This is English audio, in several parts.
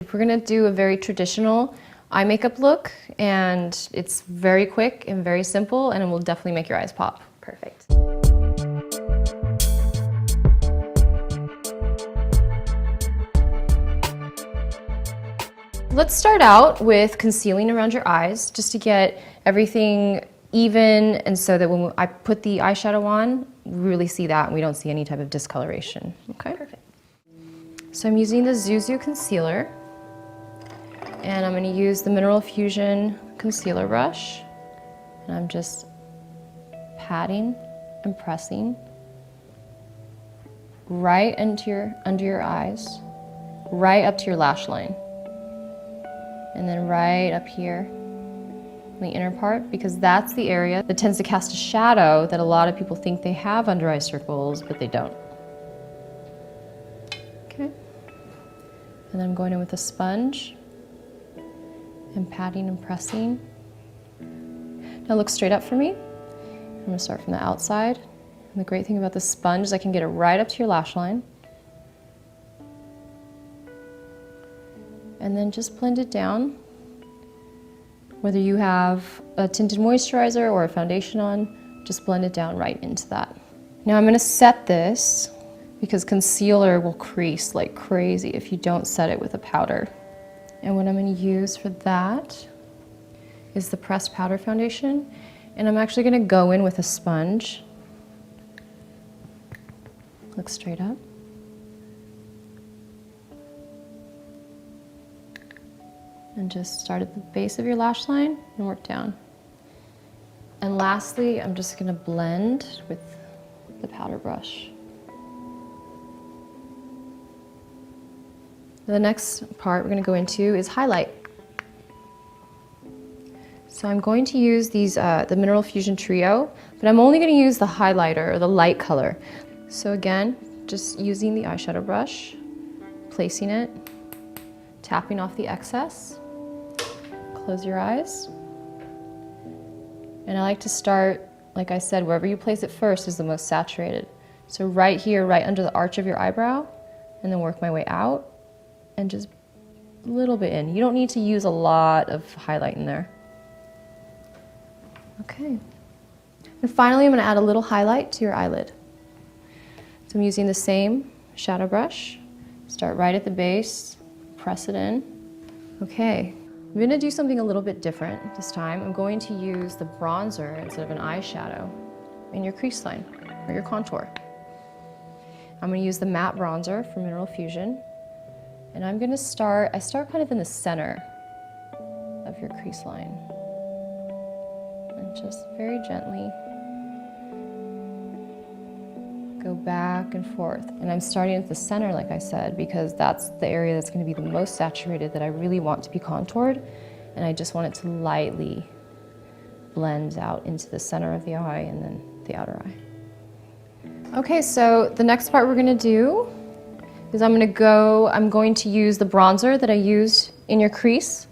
We're gonna do a very traditional eye makeup look, and it's very quick and very simple, and it will definitely make your eyes pop. Perfect. Let's start out with concealing around your eyes, just to get everything even, and so that when I put the eyeshadow on, we really see that and we don't see any type of discoloration. Okay? Perfect. So I'm using the Zuzu concealer, and I'm going to use the Mineral Fusion concealer brush, and I'm just patting and pressing right into under your eyes, right up to your lash line, and then right up here in the inner part, because that's the area that tends to cast a shadow that a lot of people think they have under eye circles, but they don't. Okay. And then I'm going in with a sponge and patting and pressing. Now look straight up for me. I'm gonna start from the outside. And the great thing about the sponge is I can get it right up to your lash line. And then just blend it down. Whether you have a tinted moisturizer or a foundation on, just blend it down right into that. Now I'm gonna set this because concealer will crease like crazy if you don't set it with a powder. And what I'm gonna use for that is the pressed powder foundation. And I'm actually gonna go in with a sponge. Look straight up. And just start at the base of your lash line and work down. And lastly, I'm just gonna blend with the powder brush. The next part we're gonna go into is highlight. So I'm going to use these, the Mineral Fusion Trio, but I'm only gonna use the highlighter or the light color. So again, just using the eyeshadow brush, placing it, tapping off the excess. Close your eyes. And I like to start, like I said, wherever you place it first is the most saturated. So right here, right under the arch of your eyebrow, and then work my way out, and just a little bit in. You don't need to use a lot of highlight in there. Okay. And finally, I'm gonna add a little highlight to your eyelid. So I'm using the same shadow brush. Start right at the base, press it in. Okay. I'm gonna do something a little bit different this time. I'm going to use the bronzer instead of an eyeshadow in your crease line or your contour. I'm gonna use the matte bronzer from Mineral Fusion. And I'm gonna start kind of in the center of your crease line. And just very gently go back and forth. And I'm starting at the center, like I said, because that's the area that's gonna be the most saturated, that I really want to be contoured. And I just want it to lightly blend out into the center of the eye and then the outer eye. Okay, so the next part we're gonna do is I'm going to use the bronzer that I used in your crease.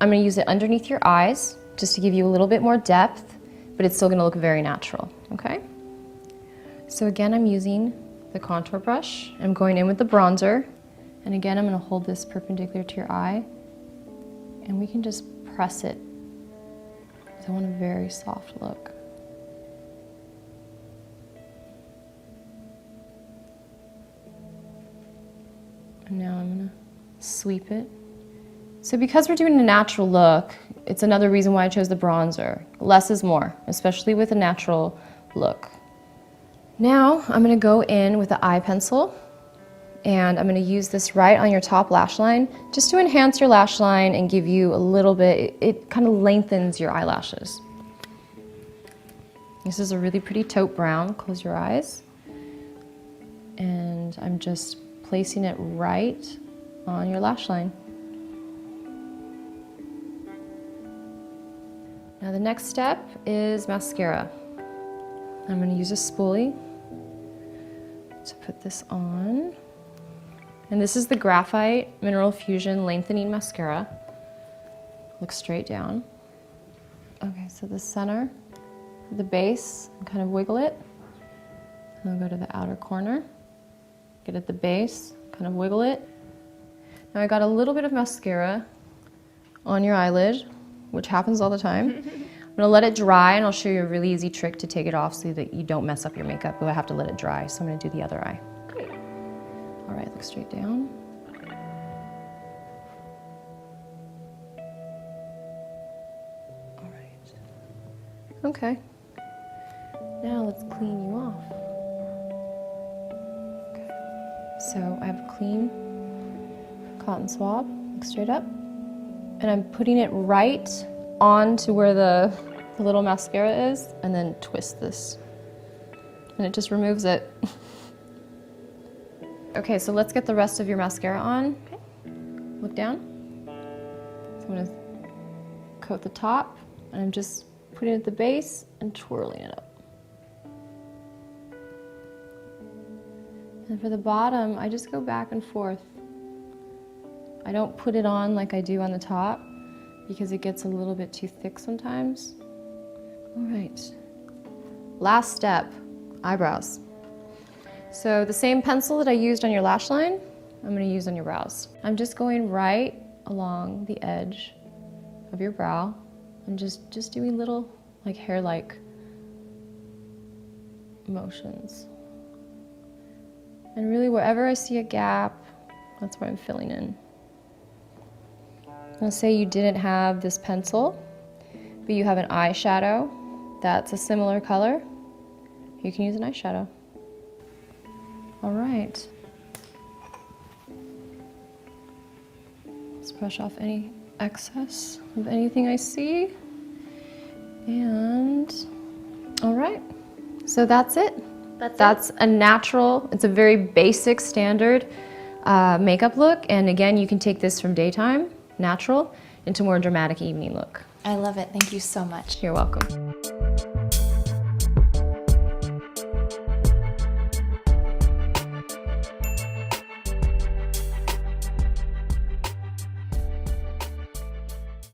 I'm gonna use it underneath your eyes, just to give you a little bit more depth, but it's still gonna look very natural, okay? So again, I'm using the contour brush. I'm going in with the bronzer. And again, I'm gonna hold this perpendicular to your eye. And we can just press it. I want a very soft look. And now I'm gonna sweep it. So because we're doing a natural look, it's another reason why I chose the bronzer. Less is more, especially with a natural look. Now I'm gonna go in with the eye pencil, and I'm gonna use this right on your top lash line just to enhance your lash line and give you a little bit, it kind of lengthens your eyelashes. This is a really pretty taupe brown. Close your eyes. And I'm just placing it right on your lash line. Now the next step is mascara. I'm gonna use a spoolie to put this on. And this is the Graphite Mineral Fusion Lengthening Mascara. Look straight down. Okay, so the center, the base, kind of wiggle it. And I'll go to the outer corner, get at the base, kind of wiggle it. Now I got a little bit of mascara on your eyelid, which happens all the time. I'm gonna let it dry, and I'll show you a really easy trick to take it off so that you don't mess up your makeup, but I have to let it dry. So I'm gonna do the other eye. Great. All right, look straight down. All right. Okay. Now let's clean you off. Okay. So I have a clean cotton swab, look straight up. And I'm putting it right onto where the little mascara is, and then twist this. And it just removes it. Okay, so let's get the rest of your mascara on. Okay. Look down. So I'm gonna coat the top, and I'm just putting it at the base and twirling it up. And for the bottom, I just go back and forth. I don't put it on like I do on the top because it gets a little bit too thick sometimes. All right, last step, eyebrows. So the same pencil that I used on your lash line, I'm gonna use on your brows. I'm just going right along the edge of your brow and just doing little like hair-like motions. And really wherever I see a gap, that's where I'm filling in. Let's say you didn't have this pencil, but you have an eyeshadow that's a similar color. You can use an eyeshadow. All right. Let's brush off any excess of anything I see. And, all right. So that's it. That's a natural, it's a very basic standard makeup look. And again, you can take this from daytime, natural, into more dramatic evening look. I love it. Thank you so much. You're welcome.